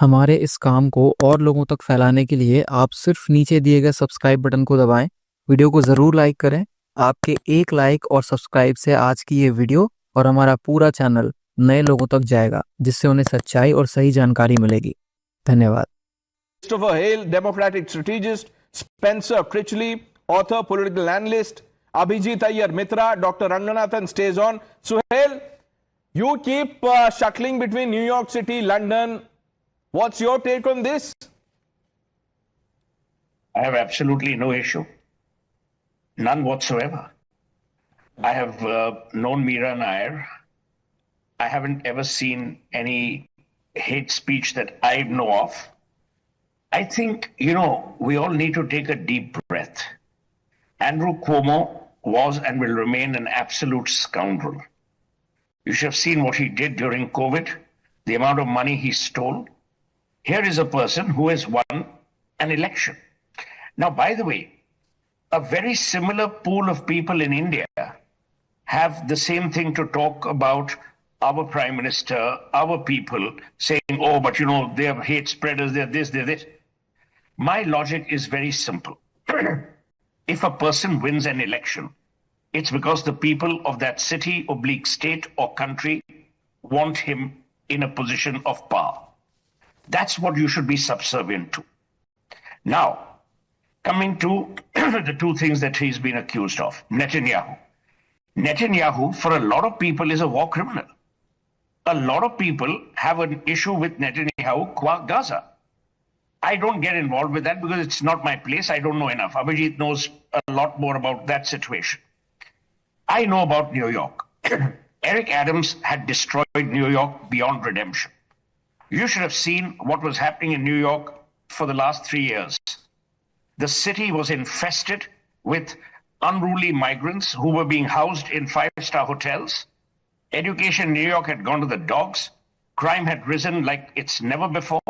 हमारे इस काम को और लोगों तक फैलाने के लिए आप सिर्फ नीचे दिए गए सब्सक्राइब बटन को दबाएं। वीडियो को ज़रूर लाइक करें। आपके एक लाइक और सब्सक्राइब से आज की ये वीडियो और हमारा पूरा चैनल नए लोगों तक जाएगा, जिससे उन्हें सच्चाई और सही जानकारी मिलेगी। धन्यवाद। Christopher Hale, Democratic strategist; Spencer Critchley, author, political analyst; Abhijit Iyer Mitra; Dr. Ranganathan stays on. Suhail, you keep shuttling between New York City, London. What's your take on this? I have absolutely no issue, none whatsoever. I have known Meera Nair. I haven't ever seen any hate speech that I know of. I think, we all need to take a deep breath. Andrew Cuomo was and will remain an absolute scoundrel. You should have seen what he did during COVID, the amount of money he stole. Here is a person who has won an election. Now, by the way, a very similar pool of people in India have the same thing to talk about our Prime Minister, our people, saying, oh, but they're hate spreaders, they're this, they're this. My logic is very simple. If a person wins an election, it's because the people of that city, state or country want him in a position of power. That's what you should be subservient to. Now, coming to the two things that he's been accused of. Netanyahu. Netanyahu, for a lot of people, is a war criminal. A lot of people have an issue with Netanyahu qua Gaza. I don't get involved with that because it's not my place. I don't know enough. Abhijit knows a lot more about that situation. I know about New York. Eric Adams had destroyed New York beyond redemption. You should have seen what was happening in New York for the last 3 years. The city was infested with unruly migrants who were being housed in 5-star hotels. Education in New York had gone to the dogs. Crime had risen like it's never before.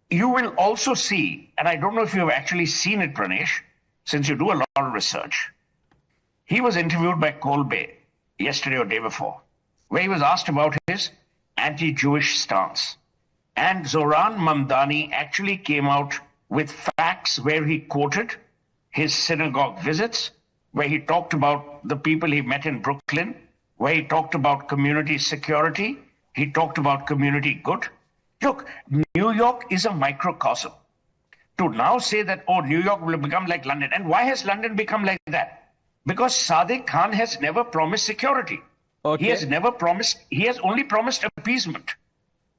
You will also see, and I don't know if you've actually seen it, Pranesh, since you do a lot of research. He was interviewed by Kolbe yesterday or day before, where he was asked about his anti-Jewish stance. And Zoran Mamdani actually came out with facts where he quoted his synagogue visits, where he talked about the people he met in Brooklyn, where he talked about community security, he talked about community good. Look, New York is a microcosm. To now say that, oh, New York will become like London. And why has London become like that? Because Sadiq Khan has never promised security. Okay. He has only promised appeasement.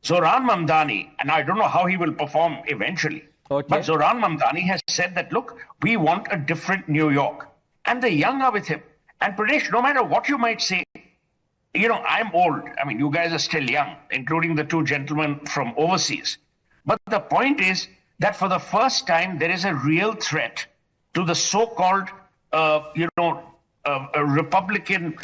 Zoran Mamdani, and I don't know how he will perform eventually, but Zoran Mamdani has said that, look, we want a different New York. And the young are with him. And Pradesh, no matter what you might say, I'm old. I mean, you guys are still young, including the two gentlemen from overseas. But the point is that for the first time, there is a real threat to the so-called, Republican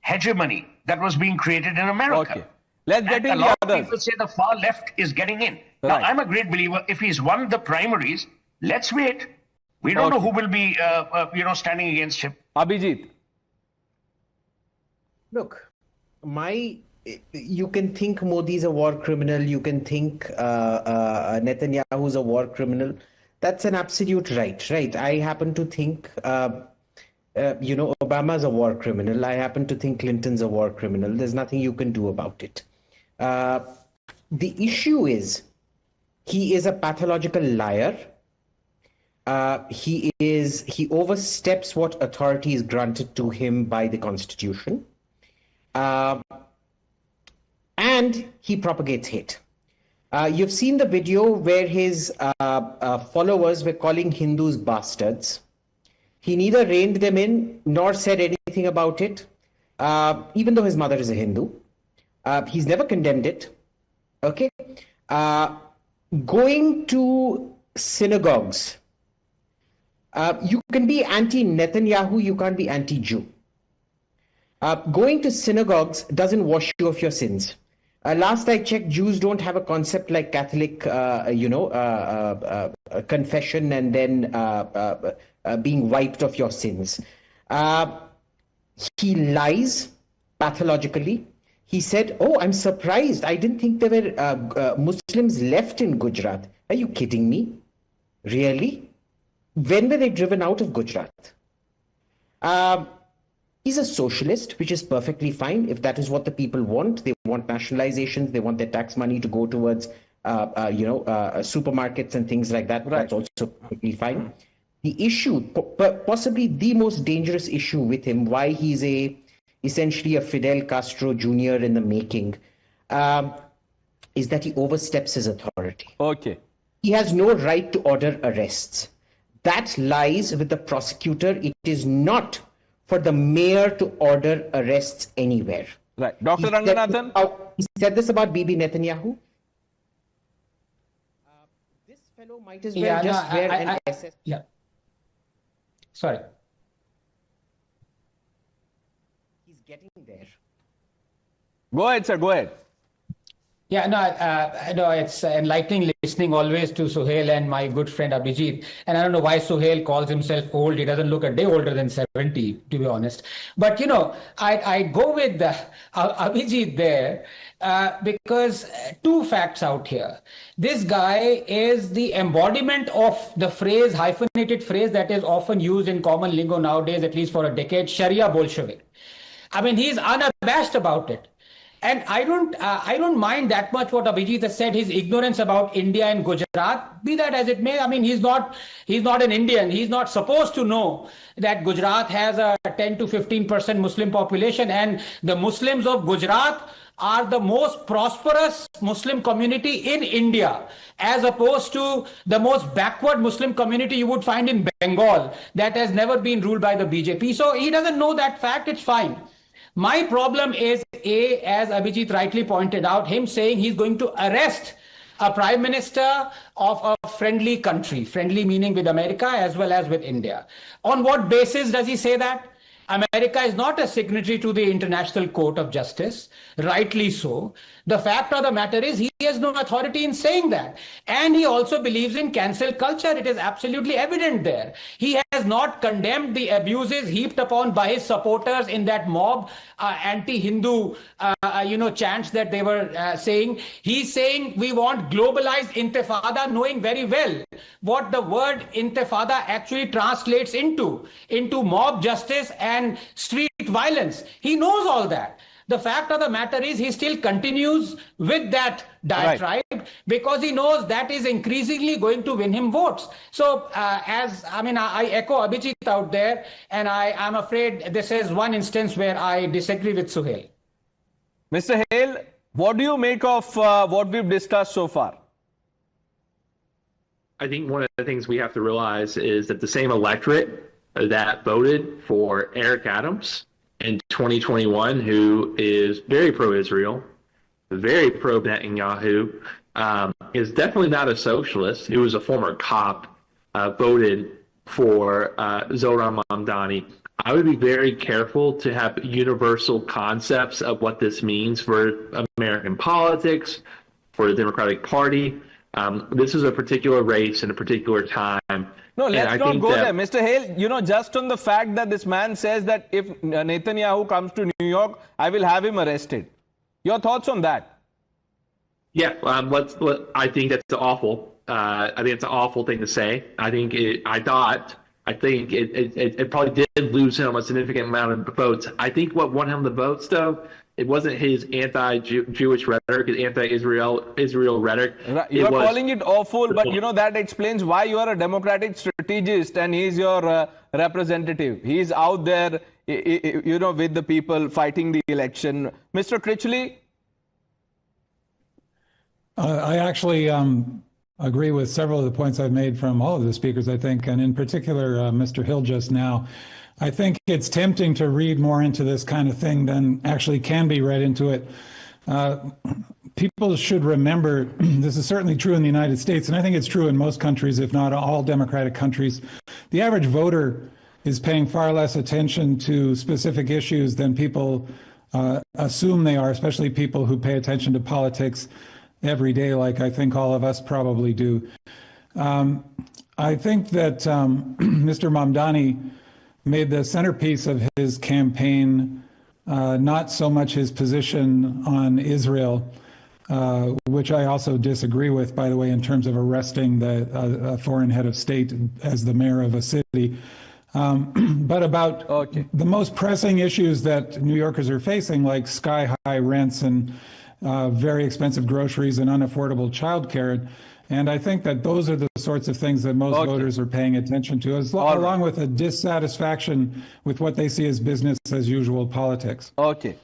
hegemony that was being created in America. Okay. Let's get in. A lot of people say the far left is getting in. Right. Now, I'm a great believer. If he's won the primaries, let's wait. We don't know who will be, standing against him. Abhijit. Look, you can think Modi is a war criminal. You can think Netanyahu is a war criminal. That's an absolute right? I happen to think, Obama's a war criminal. I happen to think Clinton's a war criminal. There's nothing you can do about it. The issue is, he is a pathological liar. He oversteps what authority is granted to him by the Constitution. And he propagates hate. You've seen the video where his followers were calling Hindus bastards. He neither reined them in nor said anything about it, even though his mother is a Hindu. He's never condemned it. Okay? Going to synagogues. You can be anti-Netanyahu, you can't be anti-Jew. Going to synagogues doesn't wash you of your sins. Last I checked, Jews don't have a concept like Catholic, confession and then being wiped of your sins. He lies pathologically. he said, "Oh, I'm surprised. I didn't think there were Muslims left in Gujarat." Are you kidding me? Really? When were they driven out of Gujarat? He's a socialist, which is perfectly fine. If that is what the people want, they want nationalizations, they want their tax money to go towards, supermarkets and things like that. Right. That's also perfectly fine. The issue, possibly the most dangerous issue with him, why he's essentially a Fidel Castro Jr. in the making, is that he oversteps his authority. Okay. He has no right to order arrests. That lies with the prosecutor. It is not for the mayor to order arrests anywhere. Right. Dr. Ranganathan? He said this about Bibi Netanyahu. This fellow might as well just wear an SS. Yeah. Sorry. He's getting there. Go ahead, sir. Go ahead. Yeah, no, it's enlightening listening always to Suhail and my good friend Abhijit. And I don't know why Suhail calls himself old. He doesn't look a day older than 70, to be honest. But, I go with Abhijit there because two facts out here. This guy is the embodiment of the phrase, hyphenated phrase that is often used in common lingo nowadays, at least for a decade, Sharia Bolshevik. I mean, he's unabashed about it. And I don't mind that much what Abhijit has said, his ignorance about India and Gujarat, be that as it may. I mean, he's not an Indian. He's not supposed to know that Gujarat has a 10 to 15% Muslim population, and the Muslims of Gujarat are the most prosperous Muslim community in India, as opposed to the most backward Muslim community you would find in Bengal that has never been ruled by the BJP. So he doesn't know that fact. It's fine. My problem is, as Abhijit rightly pointed out, him saying he's going to arrest a prime minister of a friendly country, friendly meaning with America as well as with India. On what basis does he say that? America is not a signatory to the International Court of Justice, rightly so. The fact of the matter is he has no authority in saying that. And he also believes in cancel culture. It is absolutely evident there. He has not condemned the abuses heaped upon by his supporters in that mob anti-Hindu chants that they were saying. He's saying we want globalized intifada, knowing very well what the word intifada actually translates into mob justice and street violence. He knows all that. The fact of the matter is he still continues with that diatribe, right, because he knows that is increasingly going to win him votes. So I echo Abhijit out there, and I'm afraid this is one instance where I disagree with Suhail. Mr. Hale, what do you make of what we've discussed so far? I think one of the things we have to realize is that the same electorate that voted for Eric Adams in 2021, who is very pro-Israel, very pro-Netanyahu, is definitely not a socialist. He was a former cop, voted for Zohran Mamdani. I would be very careful to have universal concepts of what this means for American politics, for the Democratic Party. This is a particular race and a particular time. No, let's not go there. Mr. Hale, just on the fact that this man says that if Netanyahu comes to New York, I will have him arrested. Your thoughts on that? Yeah, I think that's awful. I think it's an awful thing to say. I think it probably did lose him a significant amount of votes. I think what won him the votes, though, it wasn't his anti-Jewish rhetoric, his anti-Israel rhetoric. You are calling it awful, but that explains why you are a democratic strategist and he's your representative. He's out there, with the people fighting the election. Mr. Critchley? I actually agree with several of the points I've made from all of the speakers, I think, and in particular, Mr. Hill just now. I think it's tempting to read more into this kind of thing than actually can be read into it. People should remember, this is certainly true in the United States, and I think it's true in most countries, if not all democratic countries. The average voter is paying far less attention to specific issues than people assume they are, especially people who pay attention to politics every day, like I think all of us probably do. I think that Mr. Mamdani made the centerpiece of his campaign not so much his position on Israel, which I also disagree with, by the way, in terms of arresting a foreign head of state as the mayor of a city. But about the most pressing issues that New Yorkers are facing, like sky-high rents and very expensive groceries and unaffordable childcare. And I think that those are the sorts of things that most voters are paying attention to, along with a dissatisfaction with what they see as business as usual politics. Okay.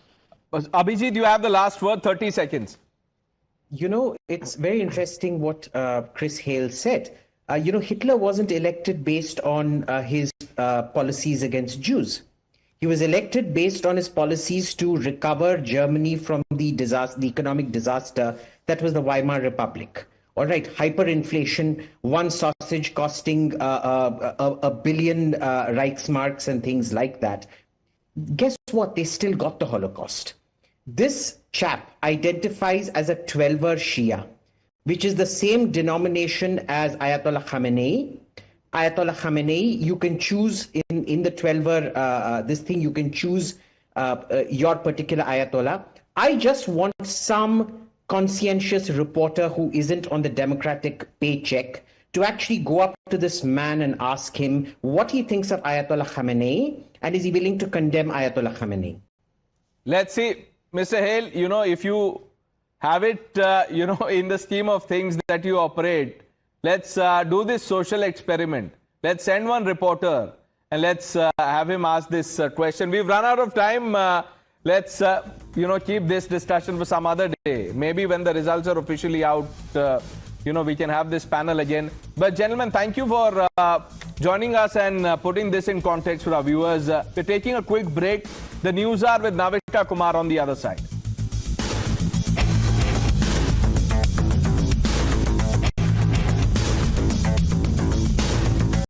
Abhijit, you have the last word, 30 seconds. You know, it's very interesting what Chris Hale said. You know, Hitler wasn't elected based on his policies against Jews. He was elected based on his policies to recover Germany from the economic disaster that was the Weimar Republic. All right, hyperinflation, one sausage costing a billion Reichsmarks and things like that. Guess what? They still got the Holocaust. This chap identifies as a 12er Shia, which is the same denomination as Ayatollah Khamenei. Ayatollah Khamenei, you can choose in the 12er, this thing, you can choose your particular Ayatollah. I just want some conscientious reporter who isn't on the Democratic paycheck to actually go up to this man and ask him what he thinks of Ayatollah Khamenei, and is he willing to condemn Ayatollah Khamenei? Let's see, Mr. Hale, you know, if you have it, you know, in the scheme of things that you operate, let's do this social experiment. Let's send one reporter and let's have him ask this question. We've run out of time. Let's, you know, keep this discussion for some other day. Maybe when the results are officially out, you know, we can have this panel again. But gentlemen, thank you for joining us and putting this in context for our viewers. We're taking a quick break. The news are with Navika Kumar on the other side.